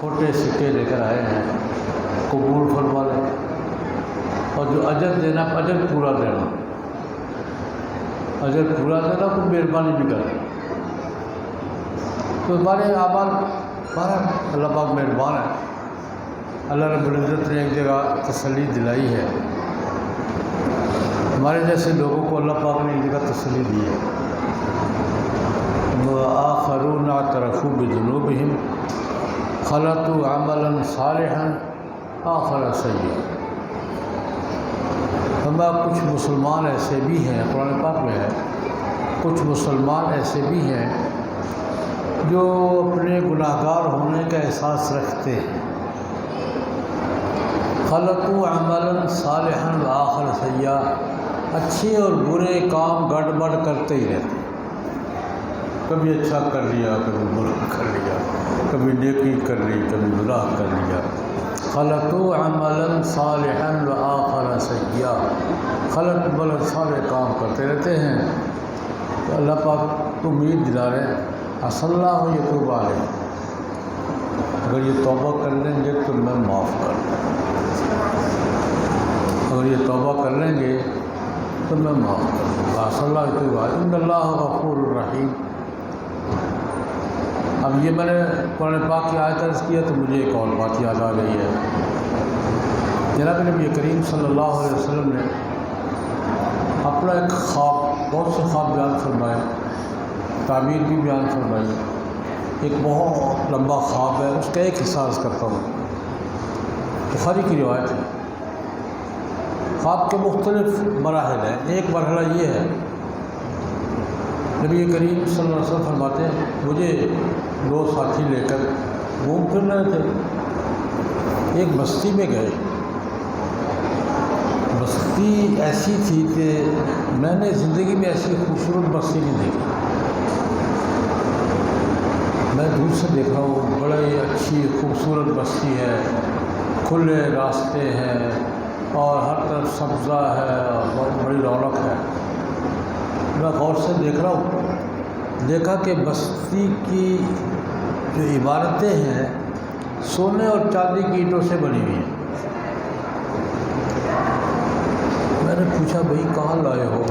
کھوٹے سکے لے کر آئے ہیں، قبول فرما لیں، اور جو اجر دینا اجر پورا دینا، اجر پورا دینا، کوئی مہربانی بھی کرے تو ہمارے اعمال بہرحال اللہ پاک مہربان ہے۔ اللہ رب العزت نے ایک جگہ تسلی دلائی ہے، ہمارے جیسے لوگوں کو اللہ پاک نے ایک جگہ تسلی دی ہے، وآخرون اعترفوا بذنوبہم خلطوا عملا صالحا آخر سیئا۔ ہمارا کچھ مسلمان ایسے بھی ہیں، قرآن پاک میں ہے، کچھ مسلمان ایسے بھی ہیں جو اپنے گناہ گار ہونے کا احساس رکھتے ہیں، خلطوا عملا صالحا وآخر سیئا، اچھے اور برے کام گڑبڑ کرتے ہی رہتے ہیں، کبھی اچھا کر لیا، کبھی برا کر لیا، کبھی نیکی کر لی، کبھی گناہ کر لیا۔ خلطوا عملا صالحا وآخر سیئا، خلط بلد سارے کام کرتے رہتے ہیں، تو اللہ پاک امید دلا رہے ہیں عسى اللہ یتوب علیہ، اگر یہ توبہ کر لیں گے تو میں معاف کر دوں، اگر یہ توبہ کر لیں گے تو میں معاف کر دوں گا، عسى اللہ یتوب علیہ، ان اللہ غفور الرحیم۔ اب یہ میں نے قرآن پاک کی آیت عرض کیا تو مجھے ایک اور بات یاد آ گئی ہے، جناب نبی کریم صلی اللہ علیہ وسلم نے اپنا ایک خواب، بہت سے خواب بیان فرمائے، تعبیر بھی بیان فرمائی، ایک بہت لمبا خواب ہے، اس کا ایک حصہ عرض کرتا ہوں، بخاری کی روایت ہے۔ خواب کے مختلف مراحل ہیں، ایک مرحلہ یہ ہے، نبی کریم صلی اللہ علیہ وسلم فرماتے ہیں مجھے دو ساتھی لے کر گھوم پھر رہے تھے، ایک بستی میں گئے، بستی ایسی تھی کہ میں نے زندگی میں ایسی خوبصورت بستی نہیں دیکھی، میں دور سے دیکھ رہا ہوں، بڑی اچھی خوبصورت بستی ہے، کھلے راستے ہیں اور ہر طرف سبزہ ہے اور بہت بڑی رونق ہے۔ میں غور سے دیکھ رہا ہوں، دیکھا کہ بستی کی جو عمارتیں ہیں سونے اور چاندی کی اینٹوں سے بنی ہوئی ہیں۔ میں نے پوچھا بھائی کہاں لائے ہو؟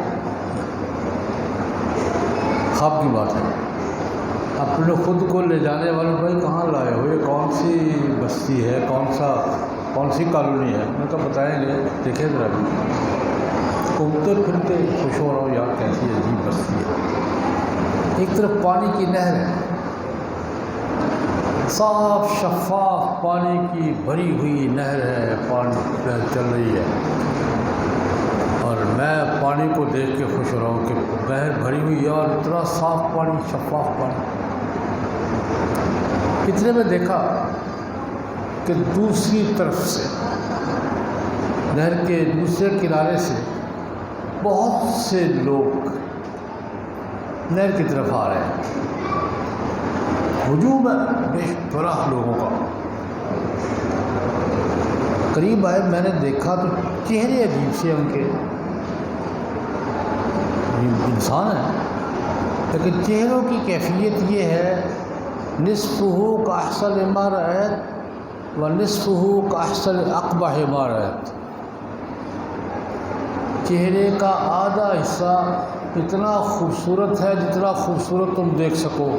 خواب کی بات ہے، اپنے خود کو لے جانے والے بھائی کہاں لائے ہو، یہ کون سی بستی ہے، کون سی کالونی ہے؟ میں کہا بتائیں گے، دیکھیں ذرا بھی، گھومتے پھرتے خوش ہو رہا ہوں، یار کیسی عجیب بستی ہے۔ ایک طرف پانی کی نہر ہے، صاف شفاف پانی کی بھری ہوئی نہر ہے، پانی چل رہی ہے، اور میں پانی کو دیکھ کے خوش ہو رہا ہوں کہ نہر بھری ہوئی ہے اور اتنا صاف پانی، شفاف پانی۔ اتنے میں دیکھا کہ دوسری طرف سے، نہر کے دوسرے کنارے سے بہت سے لوگ نہر کی طرف آ رہے ہیں، ہجوم ہے بے پناہ لوگوں کا۔ قریب آئے، میں نے دیکھا تو چہرے عجیب سے ان کے، انسان ہیں لیکن چہروں کی کیفیت یہ ہے، نصفہ کاحسن ما رأیت و نصفہ کاحسن اقبح ما رأیت، چہرے کا آدھا حصہ اتنا خوبصورت ہے جتنا خوبصورت تم دیکھ سکو،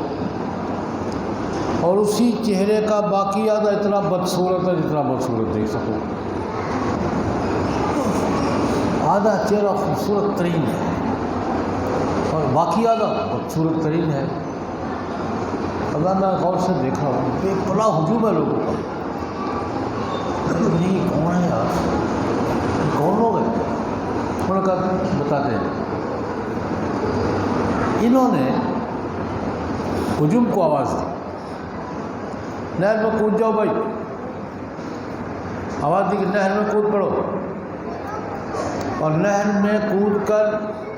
اور اسی چہرے کا باقی آدھا اتنا بدصورت ہے جتنا بدصورت دیکھ سکو۔ آدھا چہرہ خوبصورت ترین ہے اور باقی آدھا بدصورت ترین ہے۔ اب میں غور سے دیکھ رہا ہوں کہ بڑا ہجوم ہے لوگوں کا، یہ کون ہے یار، یہ کون لوگ ہیں؟ انہوں نے کہا بتاتے ہیں، انہوں نے ہجوم کو آواز دی، نہر میں کود جاؤ بھائی، آواز دی کہ نہر میں کود پڑو، اور نہر میں کود کر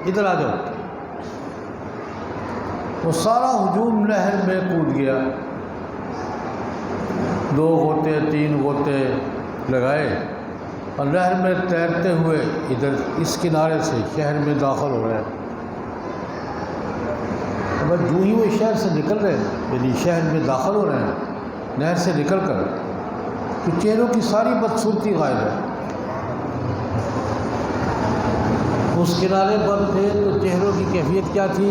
ادھر آ جاؤ۔ وہ سارا ہجوم نہر میں کود گیا، 2 غوطے 3 غوطے لگائے اور نہر میں تیرتے ہوئے ادھر اس کنارے سے شہر میں داخل ہو رہے ہیں۔ بس جو ہی وہ شہر سے نکل رہے ہیں، یعنی شہر میں داخل ہو رہے ہیں، نہر سے نکل کر تو چہروں کی ساری بدصورتی غائب ہے. اس کنارے پر تھے تو چہروں کی کیفیت کیا تھی؟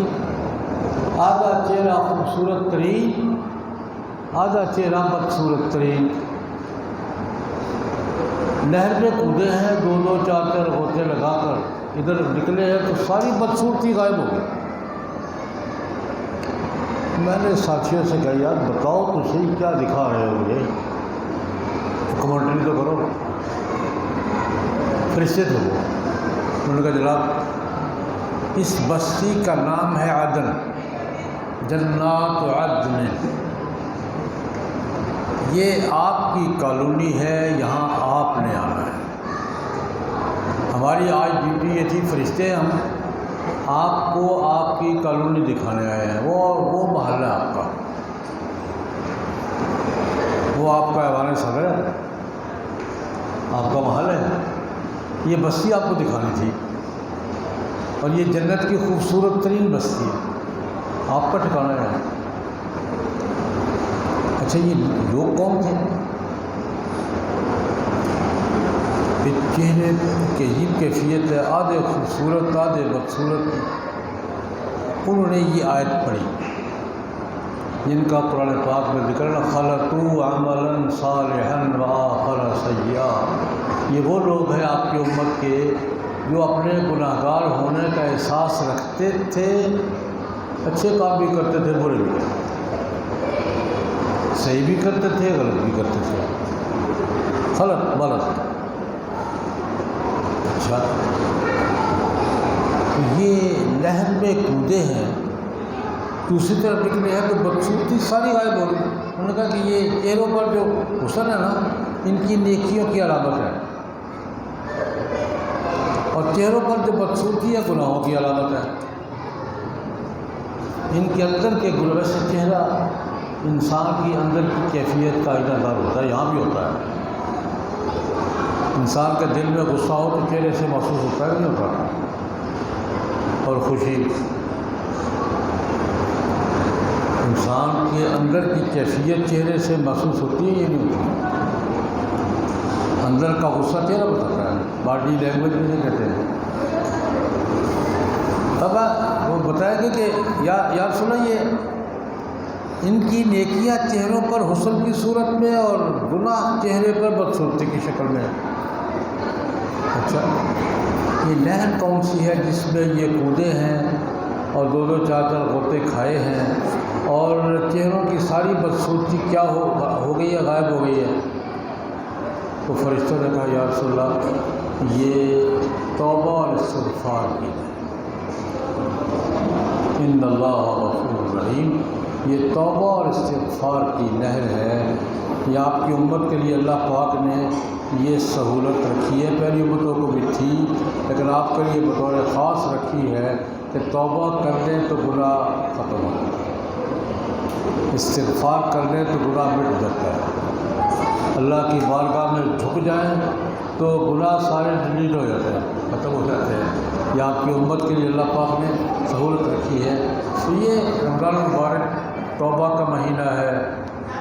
آدھا چہرہ خوبصورت ترین، آدھا چہرہ بدصورت ترین. نہر میں کودے ہیں، 2 4 غوطے لگا کر ادھر نکلے ہیں تو ساری بدصورتی غائب ہو گئی. میں نے ساتھیوں سے کہا یار بتاؤ تو صحیح کیا دکھا رہے ہو مجھے، کمنٹری تو کرو. فرشتے تھے وہ. انہوں نے کہا جناب اس بستی کا نام ہے عدن، جنات عدن. یہ آپ کی کالونی ہے، یہاں آپ نے آنا ہے. ہماری آج ڈیوٹی یہ تھی، فرشتے ہم آپ کو آپ کی کالونی دکھانے آئے ہیں. وہ محل ہے آپ کا، وہ آپ کا ایوان صدر ہے، آپ کا محل ہے. یہ بستی آپ کو دکھانی تھی، اور یہ جنت کی خوبصورت ترین بستی ہے، آپ کا ٹھکانا ہے. اچھا یہ لوگ کون تھے؟ چہرے کی عجیب کیفیت ہے، آدھے خوبصورت آدھے بدصورت. انہوں نے یہ آیت پڑھی جن کا قرآن پاک میں ذکر ہے، خلطوا عملا صالحا وآخر سیئا. یہ وہ لوگ ہیں آپ کی امت کے جو اپنے گناہ گار ہونے کا احساس رکھتے تھے، اچھے کام بھی کرتے تھے، برے بھی کرتے تھے، صحیح بھی کرتے تھے، غلط بھی کرتے تھے. غلط. اچھا یہ نہر میں کودے ہیں، دوسری طرف نکلے ہیں تو بدصورتی ساری غائب ہو گئی. انہوں نے کہا کہ یہ چہروں پر جو حسن ہے نا، ان کی نیکیوں کی علامت ہے، اور چہروں پر جو بدصورتی ہے گناہوں کی علامت ہے. ان کے اندر کے گناہ سے چہرہ انسان کی اندر کی کیفیت کا آئینہ دار ہوتا ہے. یہاں بھی ہوتا ہے. انسان کے دل میں غصہ ہو تو چہرے سے محسوس ہوتا ہے، نہیں ہوتا؟ اور خوشی، انسان کے اندر کی کیفیت چہرے سے محسوس ہوتی ہے، یہ نہیں ہوتی. اندر کا غصہ چہرہ بتاتا ہے، باڈی لینگویج میں نہیں کہتے ہیں. اب وہ بتائیں گے کہ یا سنا یہ ان کی نیکیاں چہروں پر حسن کی صورت میں اور گناہ چہرے پر بدصورتی کی شکل میں. اچھا یہ نہر کون سی ہے جس میں یہ کودے ہیں اور 2 4 غوطے کھائے ہیں، اور چہروں کی ساری بدصورتی کیا ہو گئی ہے، غائب ہو گئی ہے؟ تو فرشتوں نے کہا یا رسول اللہ یہ توبہ اور استغفار کی ہے. ان اللہ غفور رحیم. یہ توبہ اور استغفار کی نہر ہے. یہ آپ کی امت کے لیے اللہ پاک نے یہ سہولت رکھی ہے. پہلی امتوں کو بھی تھی لیکن آپ کے لیے بطور خاص رکھی ہے کہ توبہ کر دیں تو گناہ ختم ہو جاتا ہے، استغفار کر دیں تو گناہ مٹ جاتا ہے. اللہ کی بارگاہ میں جھک جائیں تو گناہ سارے ڈیلیٹ ہو جاتے ہیں، ختم ہو جاتے ہیں. یہ آپ کی امت کے لیے اللہ پاک نے سہولت رکھی ہے. تو یہ رمضان المبارک توبہ کا مہینہ ہے،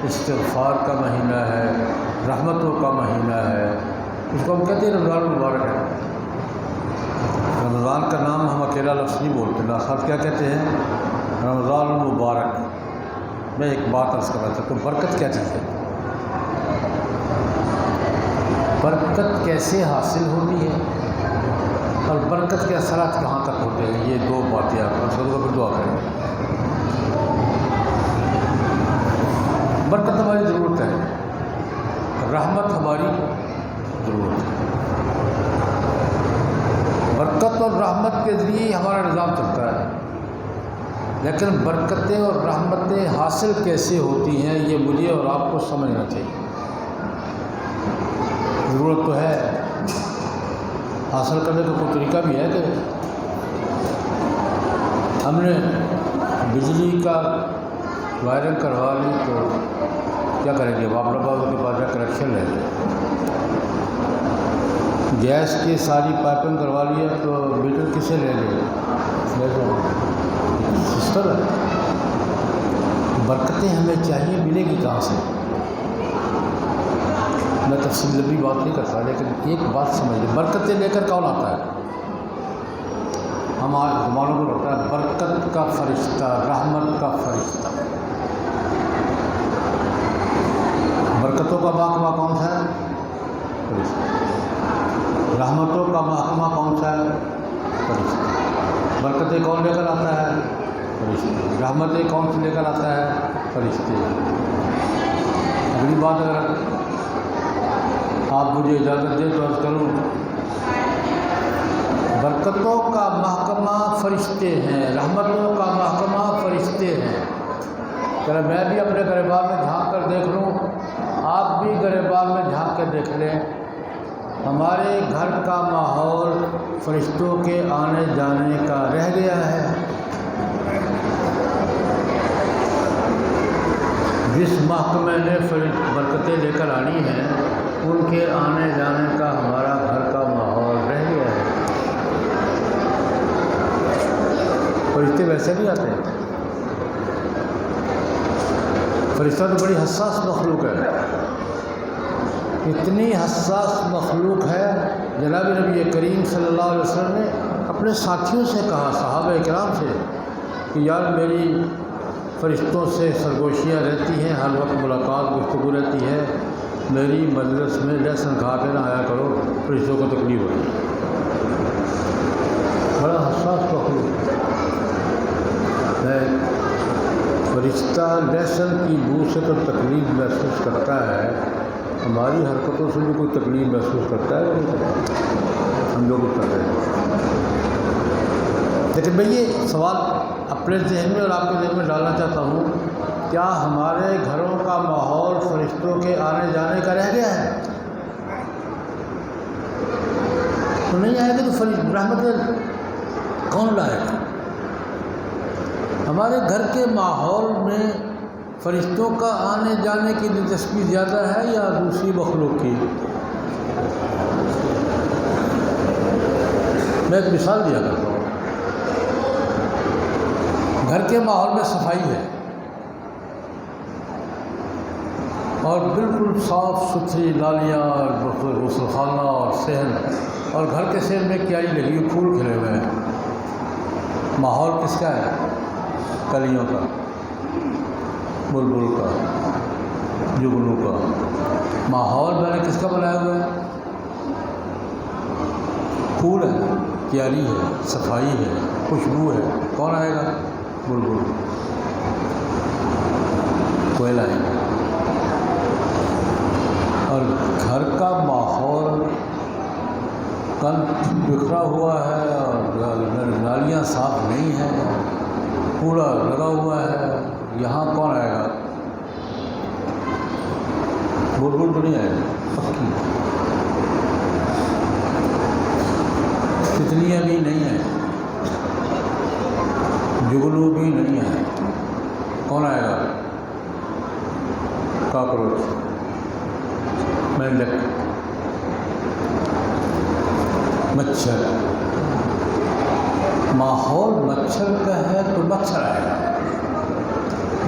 استغفار کا مہینہ ہے، رحمتوں کا مہینہ ہے. اس کو ہم کہتے ہیں رمضان المبارک ہے. رمضان کا نام ہم اکیلا لفظ نہیں بولتے، ناصاف کیا کہتے ہیں؟ رمضان المبارک. میں ایک بات عرض کرنا چاہتا ہوں، برکت کیا چیز ہے؟ برکت کیسے حاصل ہوتی ہے اور برکت کے اثرات کہاں تک ہوتے ہیں؟ یہ 2 باتیں آپ کو پھر دعا کریں. برکت ہماری ضرورت ہے، رحمت ہماری ضرورت ہے. برکت اور رحمت کے ذریعے ہی ہمارا نظام چلتا ہے، لیکن برکتیں اور رحمتیں حاصل کیسے ہوتی ہیں یہ مجھے اور آپ کو سمجھنا چاہیے. ضرورت تو ہے، حاصل کرنے کا کوئی طریقہ بھی ہے کہ ہم نے بجلی کا وائرنگ کروا لی تو کیا کریں گے؟ باپ باپ کے پاس کنیکشن لے لیں. گیس کی ساری پائپنگ کروا لیا تو میٹر کسے لے لیں؟ سسٹم ہے. برکتیں ہمیں چاہیے، ملے گی کہاں سے؟ تفصیل لمبی بات نہیں کرتا، لیکن ایک بات سمجھ لیں، برکتیں لے کر کون آتا ہے؟ ہمارے زمانوں کو لگتا ہے برکت کا فرشتہ، رحمت کا فرشتہ۔ برکتوں کا محکمہ کون سا ہے؟ فرشتہ۔ رحمتوں کا محکمہ کون سا ہے؟ فرشتہ۔ برکتیں کون لے کر آتا ہے؟ فرشتے۔ رحمتیں کون سے لے کر آتا ہے؟ فرشتے۔ اگلی بات اگر آپ مجھے اجازت دیں تو عرض کروں، برکتوں کا محکمہ فرشتے ہیں، رحمتوں کا محکمہ فرشتے ہیں۔ ذرا میں بھی اپنے گریبان میں جھانک کر دیکھ لوں، آپ بھی گریبان میں جھانک کر دیکھ لیں، ہمارے گھر کا ماحول فرشتوں کے آنے جانے کا رہ گیا ہے۔ جس محکمے نے برکتیں لے کر آنی ہیں، ان کے آنے جانے کا ہمارا گھر کا ماحول رہ گیا ہے۔ فرشتے ویسے نہیں آتے، فرشتہ تو بڑی حساس مخلوق ہے، اتنی حساس مخلوق ہے، جناب نبی کریم صلی اللہ علیہ وسلم نے اپنے ساتھیوں سے کہا، صحابہ کرام سے، کہ یار میری فرشتوں سے سرگوشیاں رہتی ہیں، ہر وقت ملاقات گفتگو رہتی ہے، میری مجلس میں لہسن کھا کے نہ آیا کرو، فرشتوں کو تکلیف ہوئی۔ بڑا حساس مخلوق ہے، فرشتہ لہسن کی بو سے تو تکلیف محسوس کرتا ہے، ہماری حرکتوں سے بھی کوئی تکلیف محسوس کرتا ہے، ہم لوگ کر رہے ہیں۔ لیکن میں یہ سوال اپنے ذہن میں اور آپ کے ذہن میں ڈالنا چاہتا ہوں، کیا ہمارے گھروں کا ماحول فرشتوں کے آنے جانے کا رہ گیا ہے؟ تو نہیں آئے گا تو رحمت کون لائے گا؟ ہمارے گھر کے ماحول میں فرشتوں کا آنے جانے کی دلچسپی زیادہ ہے یا دوسری مخلوق کی؟ میں ایک مثال دیا کرتا ہوں، گھر کے ماحول میں صفائی ہے اور بالکل صاف ستھری نالیاں اور غسل خانہ اور صحن، اور گھر کے صحن میں کیائی لگی ہوئی، پھول کھلے ہوئے ہیں، ماحول کس کا ہے؟ کلیوں کا، بلبل کا، جگنو کا۔ ماحول میں نے کس کا بنایا ہوا ہے؟ پھول ہے، کیاری ہے، صفائی ہے، خوشبو ہے، کون آئے گا؟ بلبل، کوئل آئے گا۔ اور گھر کا ماحول بکھرا ہوا ہے اور نالیاں صاف نہیں ہیں، کوڑا لگا ہوا ہے، یہاں کون آئے گا؟ بلبل تو نہیں آئے گا، پکی۔ تتلیاں بھی نہیں ہیں، جگنو بھی نہیں ہیں، کون آئے گا؟ کاکروچ، مینڈک، مچھر۔ ماحول مچھر کا ہے تو مچھر آئے گا،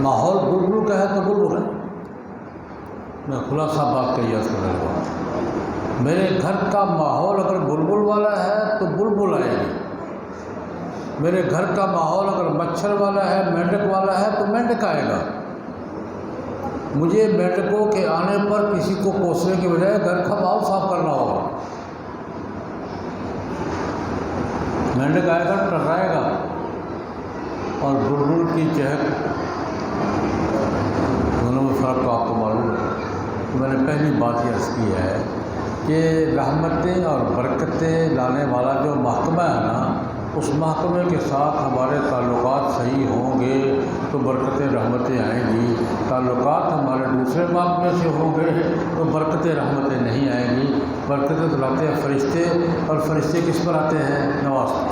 ماحول بلبل کا ہے تو بلبل ہے۔ میں خلاصہ بات کہی ہے، میرے گھر کا ماحول اگر بلبل والا ہے تو بلبل آئے گی، میرے گھر کا ماحول اگر مچھر والا ہے، مینڈک والا ہے تو مینڈک آئے گا۔ مجھے مینڈکوں کے آنے پر کسی کو کوسنے کے بجائے گھر کا ماحول صاف کرنا ہوگا۔ مینڈک آئے گا، ٹکرائے گا، اور بلبل کی چہک، دونوں میں فرق تو آپ کو معلوم ہے۔ میں نے پہلی بات یہ عرض کی ہے کہ رحمتیں اور برکتیں لانے والا جو محکمہ ہے نا، اس محکمے کے ساتھ ہمارے تعلقات صحیح ہوں گے تو برکتیں رحمتیں آئیں گی، تعلقات ہمارے دوسرے محکمے سے ہوں گے تو برکتیں رحمتیں نہیں آئیں گی۔ برکتیں تو لاتے ہیں فرشتے، اور فرشتے کس پر آتے ہیں؟ نواز پر۔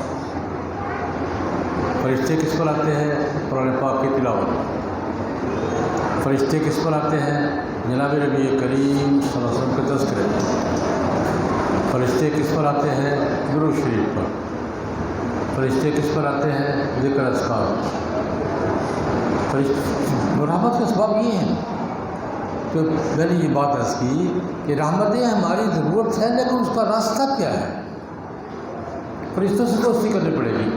فرشتے کس پر آتے ہیں؟ قرآن پاک کی تلاوت۔ فرشتے کس پر آتے ہیں؟ جناب نبی کریم صلی اللہ علیہ وسلم کے تذکرے۔ فرشتے کس پر آتے ہیں؟ درود شریف پر۔ فرشتے کس پر آتے ہیں؟ ذکر اذکار۔ فرشتے رحمت کے اسباب یہ ہیں، تو میں نے یہ بات عرض کی کہ رحمتیں ہماری ضرورت ہے، لیکن اس کا راستہ کیا ہے؟ فرشتوں سے دوستی کرنی پڑے گی،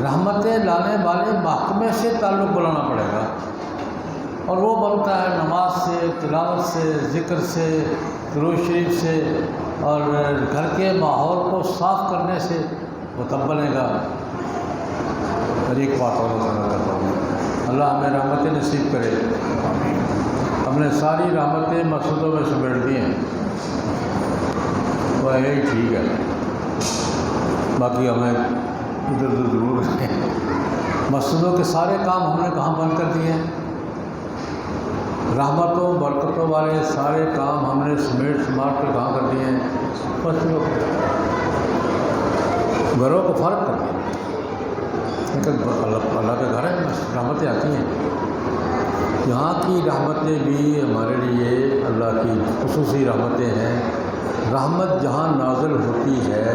رحمتیں لانے والے محکمے سے تعلق بنانا پڑے گا، اور وہ بنتا ہے نماز سے، تلاوت سے، ذکر سے، درود شریف سے، اور گھر کے ماحول کو صاف کرنے سے وہ تب بنے گا۔ اور ایک بات اور کرنا چاہتا ہوں، اللہ ہمیں رحمتیں نصیب کرے۔ ہم نے ساری رحمتیں مسجدوں میں سمیٹ دی ہیں، تو یہی ٹھیک ہے، باقی ہمیں ادھر ادھر ضرور رکھیں۔ مسجدوں کے سارے کام ہم نے کہاں بند کر دیے ہیں؟ رحمتوں برکتوں والے سارے کام ہم نے سماٹ کے کہاں کر دیے ہیں؟ مسجدوں کو، گھروں کو فرق کر دیا، لیکن اللہ کے گھر ہے، رحمتیں آتی ہیں۔ یہاں کی رحمتیں بھی ہمارے لیے اللہ کی خصوصی رحمتیں ہیں۔ رحمت جہاں نازل ہوتی ہے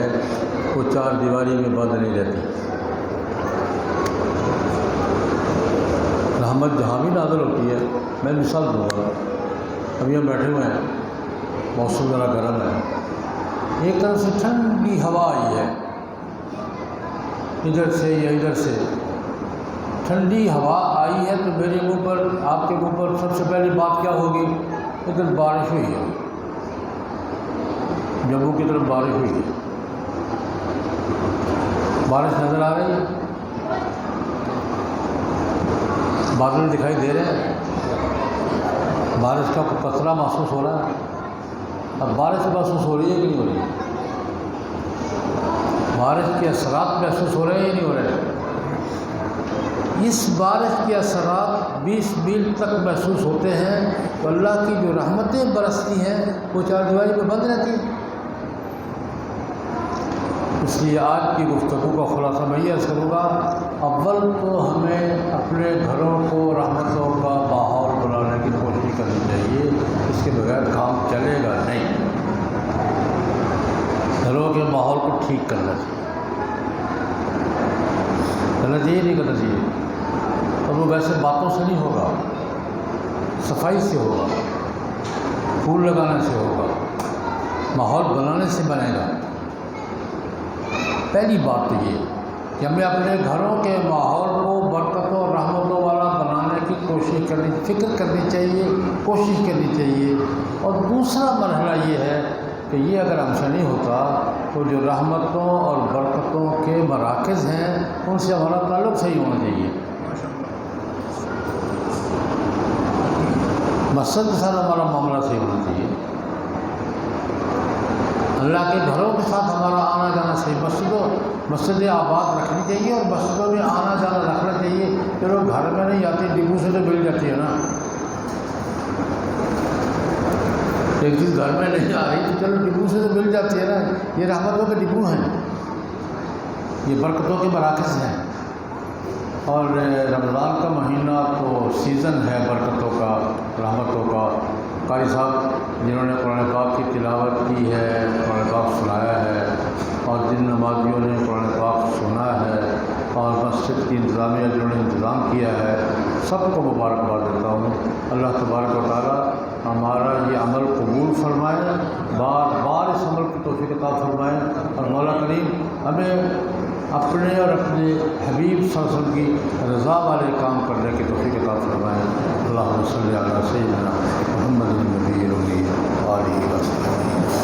وہ چار دیواری میں بند نہیں رہتی، رحمت جہاں بھی نازل ہوتی ہے۔ میں مثال دوں گا، ابھی ہم بیٹھے ہوئے ہیں، موسم ذرا گرم ہے، ایک طرف سے ٹھنڈی ہوا آئی ہے، ادھر سے یا ادھر سے ٹھنڈی ہوا آئی ہے، تو میرے منہ پر، آپ کے منہ پر سب سے پہلی بات کیا ہوگی؟ ادھر بارش ہوئی ہے، جموں کی طرف بارش ہوئی ہے، بارش نظر آ رہی ہے، بادل دکھائی دے رہے ہیں، بارش کا قطرہ محسوس ہو رہا ہے۔ اب بارش محسوس ہو رہی ہے کہ نہیں ہو رہی ہے؟ بارش کے اثرات محسوس ہو رہے ہیں یا نہیں ہو رہے ہیں؟ اس بارش کے اثرات 20 میل تک محسوس ہوتے ہیں، تو اللہ کی جو رحمتیں برستی ہیں وہ چار دیواری میں بند رہتی ہیں۔ اس لیے آج کی گفتگو کا خلاصہ میں یہ عرض کروں گا، اول تو ہمیں اپنے گھروں کو رحمتوں کا ماحول بنانے کی کوشش کرنی چاہیے، اس کے بغیر کام چلے گا نہیں۔ گھروں کے ماحول کو ٹھیک کرنا چاہیے، نہیں کرنا چاہیے، اور وہ ویسے باتوں سے نہیں ہوگا، صفائی سے ہوگا، پھول لگانے سے ہوگا، ماحول بنانے سے بنے گا۔ پہلی بات تو یہ کہ ہمیں اپنے گھروں کے ماحول کو برکتوں اور رحمتوں والا بنانے کی کوشش کرنی، فکر کرنی چاہیے، کوشش کرنی چاہیے۔ اور دوسرا مرحلہ یہ ہے کہ یہ اگر ہم سے نہیں ہوتا تو جو رحمتوں اور برکتوں کے مراکز ہیں ان سے ہمارا تعلق صحیح ہونا چاہیے، مسجد کے ساتھ ہمارا معاملہ صحیح ہونا چاہیے، اللہ کے گھروں کے ساتھ ہمارا آنا جانا صحیح، مسجدیں آباد رکھنی چاہیے، اور مسجدوں میں آنا جانا رکھنا چاہیے۔ چلو گھر میں نہیں آتے، ڈبو سے تو مل جاتی ہے نا، ایک چیز گھر میں نہیں آ رہی تو چلو ڈبو سے تو مل جاتی ہے نا۔ یہ رحمتوں کے ڈبو ہیں، یہ برکتوں کے مراکز ہیں، اور رمضان کا مہینہ تو سیزن ہے برکتوں کا، رحمتوں کا۔ قاری صاحب جنہوں نے قرآن پاک کی تلاوت کی ہے، قرآن پاک سنایا ہے، اور جن نمازیوں نے قرآن پاک سنا ہے، اور مسجد کی انتظامیہ جنہوں نے انتظام کیا ہے، سب کو مبارکباد دیتا ہوں۔ اللہ تبارک و تعالیٰ ہمارا یہ عمل قبول فرمائے، بار بار اس عمل کی توفیق عطا فرمائے، اور مولا کریم ہمیں اپنے اور اپنے حبیب صلی اللہ علیہ وسلم کی رضا والے کام کرنے کی توفیق عطا فرمائے۔ اللہم صلی علی سیدنا محمد النبی الامی وآلہ وصحبہ۔